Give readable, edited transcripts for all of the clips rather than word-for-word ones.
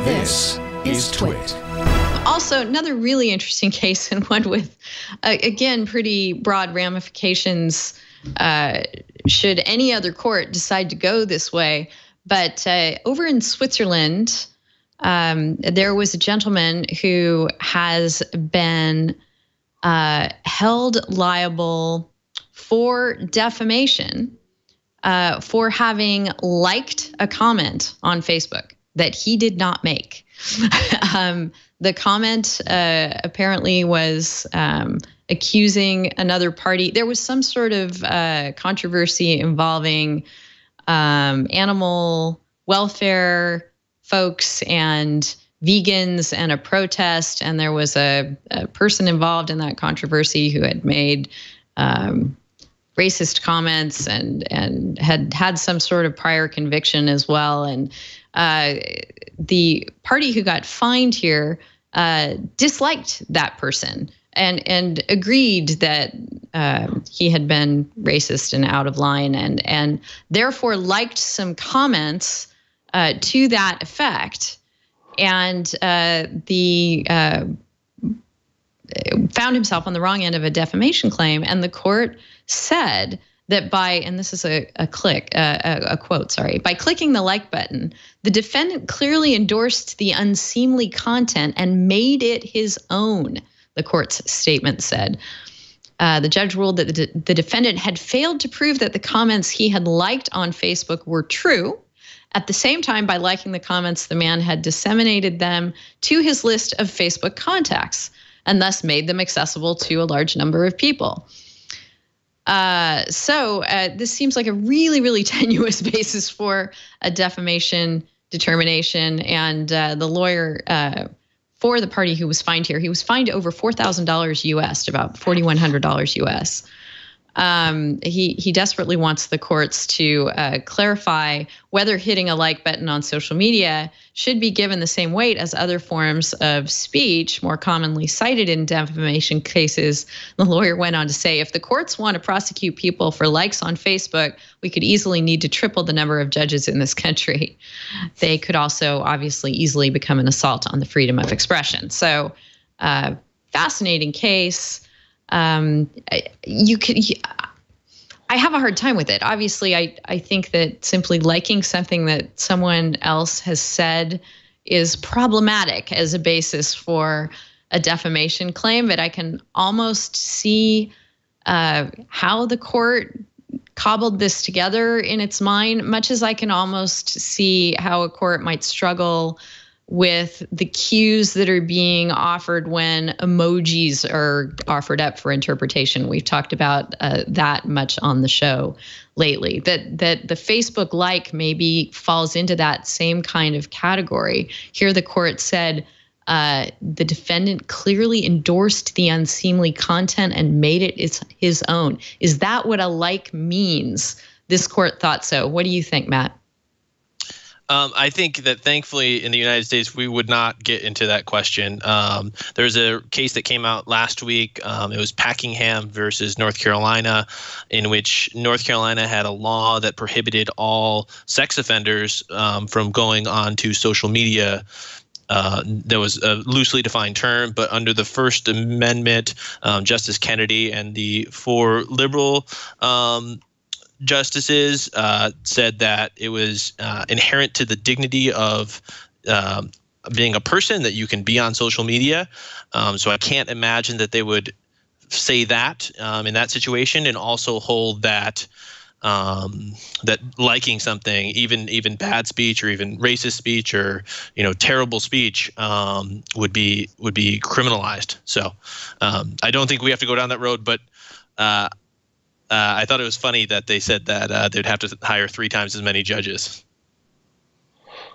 This is TWiT. Also, another really interesting case, and one with, again, pretty broad ramifications should any other court decide to go this way. But over in Switzerland, there was a gentleman who has been held liable for defamation for having liked a comment on Facebook that he did not make. The comment apparently was accusing another party. There was some sort of controversy involving animal welfare folks and vegans and a protest. And there was a person involved in that controversy who had made racist comments and had some sort of prior conviction as well. And the party who got fined here disliked that person and agreed that he had been racist and out of line and therefore liked some comments to that effect. And found himself on the wrong end of a defamation claim. And the court said that and this is a quote, by clicking the like button, the defendant clearly endorsed the unseemly content and made it his own, the court's statement said. The judge ruled that the defendant had failed to prove that the comments he had liked on Facebook were true. At the same time, by liking the comments, the man had disseminated them to his list of Facebook contacts and thus made them accessible to a large number of people. So this seems like a really, really tenuous basis for a defamation determination. And the lawyer for the party who was fined here, he was fined over $4,000 US, about $4,100 US. He desperately wants the courts to clarify whether hitting a like button on social media should be given the same weight as other forms of speech more commonly cited in defamation cases. The lawyer went on to say, if the courts want to prosecute people for likes on Facebook, we could easily need to triple the number of judges in this country. They could also obviously easily become an assault on the freedom of expression. So fascinating case. I have a hard time with it. Obviously, I think that simply liking something that someone else has said is problematic as a basis for a defamation claim, but I can almost see how the court cobbled this together in its mind, much as I can almost see how a court might struggle with the cues that are being offered when emojis are offered up for interpretation. We've talked about that much on the show lately, that the Facebook like maybe falls into that same kind of category. Here the court said the defendant clearly endorsed the unseemly content and made it his own. Is that what a like means? This court thought so. What do you think, Matt? I think that thankfully in the United States, we would not get into that question. There's a case that came out last week. It was Packingham versus North Carolina, in which North Carolina had a law that prohibited all sex offenders from going on to social media. There was a loosely defined term, but under the First Amendment, Justice Kennedy and the four liberal justices said that it was inherent to the dignity of being a person that you can be on social media. So I can't imagine that they would say that in that situation, and also hold that that liking something, even bad speech or even racist speech or terrible speech would be criminalized. So I don't think we have to go down that road, but I thought it was funny that they said that they'd have to hire 3 times as many judges.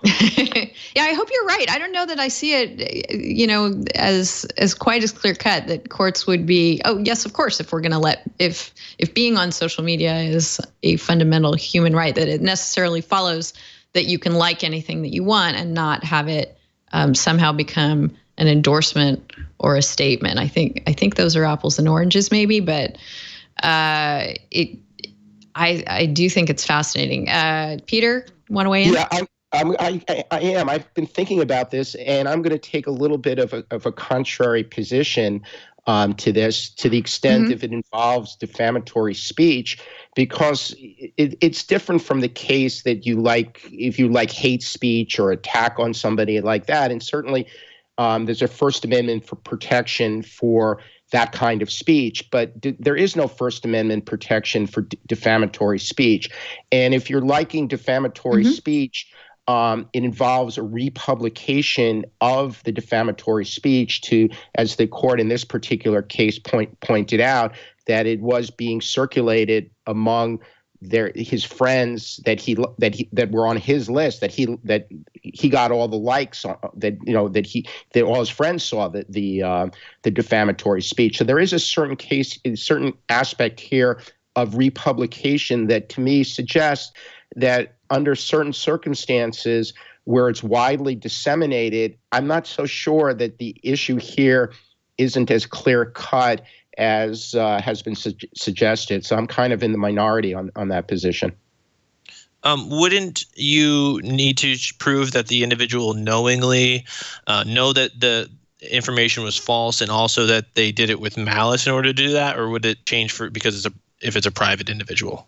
Yeah, I hope you're right. I don't know that I see it, as quite as clear cut that courts would be. Oh, yes, of course. If we're going to if being on social media is a fundamental human right, that it necessarily follows that you can like anything that you want and not have it somehow become an endorsement or a statement. I think those are apples and oranges, maybe, but. I do think it's fascinating. Peter, want to weigh in? Yeah, I am. I've been thinking about this, and I'm going to take a little bit of a contrary position to this, to the extent if it involves defamatory speech, because it's different from the case that if you like hate speech or attack on somebody like that. And certainly there's a First Amendment for protection for that kind of speech, but there is no First Amendment protection for defamatory speech. And if you're liking defamatory speech, it involves a republication of the defamatory speech to, as the court in this particular case pointed out, that it was being circulated among his friends that were on his list, that he got all the likes on, that all his friends saw the defamatory speech. So there is a certain aspect here of republication that to me suggests that under certain circumstances where it's widely disseminated, I'm not so sure that the issue here isn't as clear cut as has been suggested. So I'm kind of in the minority on that position. Wouldn't you need to prove that the individual knowingly know that the information was false, and also that they did it with malice in order to do that, or would it change if it's a private individual?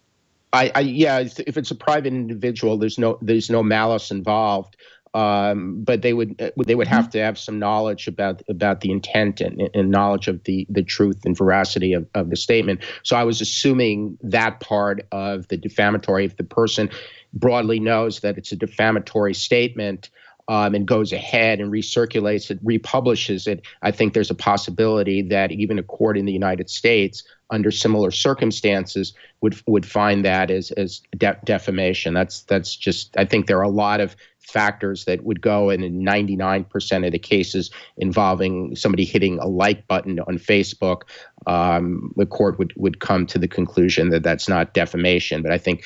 If it's a private individual, there's no malice involved. But they would have to have some knowledge about the intent and knowledge of the truth and veracity of the statement. So I was assuming that part of the defamatory, if the person broadly knows that it's a defamatory statement and goes ahead and recirculates it, republishes it, I think there's a possibility that even a court in the United States under similar circumstances would find that as defamation. That's just, I think there are a lot of factors that would go in 99% of the cases involving somebody hitting a like button on Facebook. The court would come to the conclusion that that's not defamation. But I think,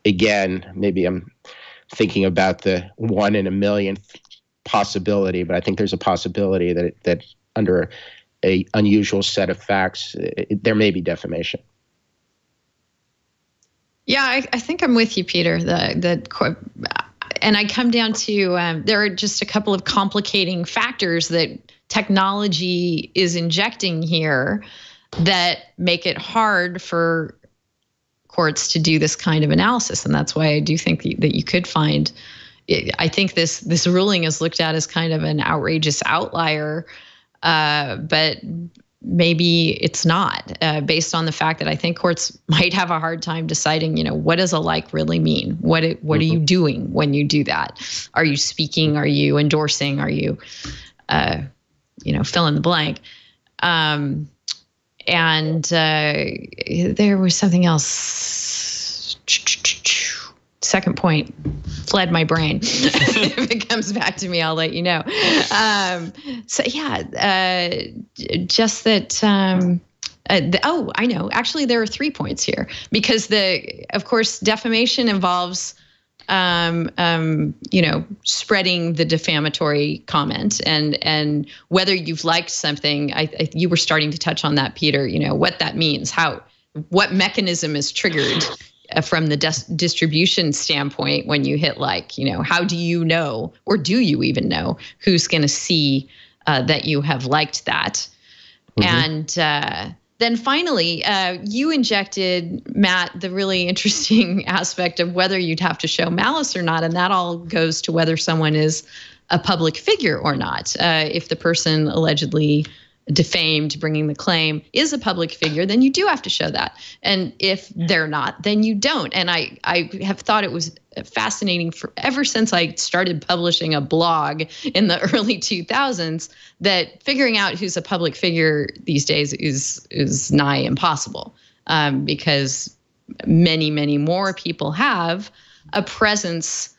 again, maybe I'm thinking about the 1 in a million possibility, but I think there's a possibility that under a unusual set of facts, there may be defamation. Yeah, I think I'm with you, Peter. And I come down to there are just a couple of complicating factors that technology is injecting here that make it hard for courts to do this kind of analysis. And that's why I do think that you could find, I think this ruling is looked at as kind of an outrageous outlier, but maybe it's not, based on the fact that I think courts might have a hard time deciding, what does a like really mean? What are you doing when you do that? Are you speaking? Are you endorsing? Are you, fill in the blank? And there was something else. Second point fled my brain. If it comes back to me, I'll let you know. Just that. I know. Actually, there are 3 points here because of course, defamation involves, spreading the defamatory comment and whether you've liked something. You were starting to touch on that, Peter. What that means, what mechanism is triggered. From the distribution standpoint, when you hit like, how do you know, or do you even know who's going to see that you have liked that? And then finally, you injected, Matt, the really interesting aspect of whether you'd have to show malice or not. And that all goes to whether someone is a public figure or not. If the person allegedly defamed, bringing the claim, is a public figure, then you do have to show that. And if they're not, then you don't. And I have thought it was fascinating ever since I started publishing a blog in the early 2000s that figuring out who's a public figure these days is nigh impossible, because many, many more people have a presence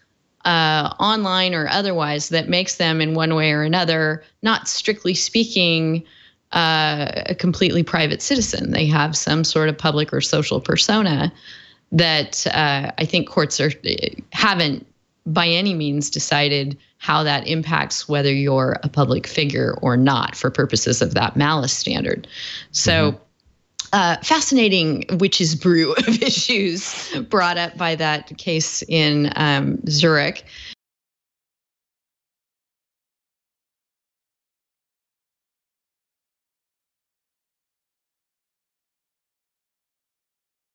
online or otherwise that makes them in one way or another, not strictly speaking, a completely private citizen. They have some sort of public or social persona that I think courts haven't by any means decided how that impacts whether you're a public figure or not for purposes of that malice standard. So fascinating witch's brew of issues brought up by that case in Zurich.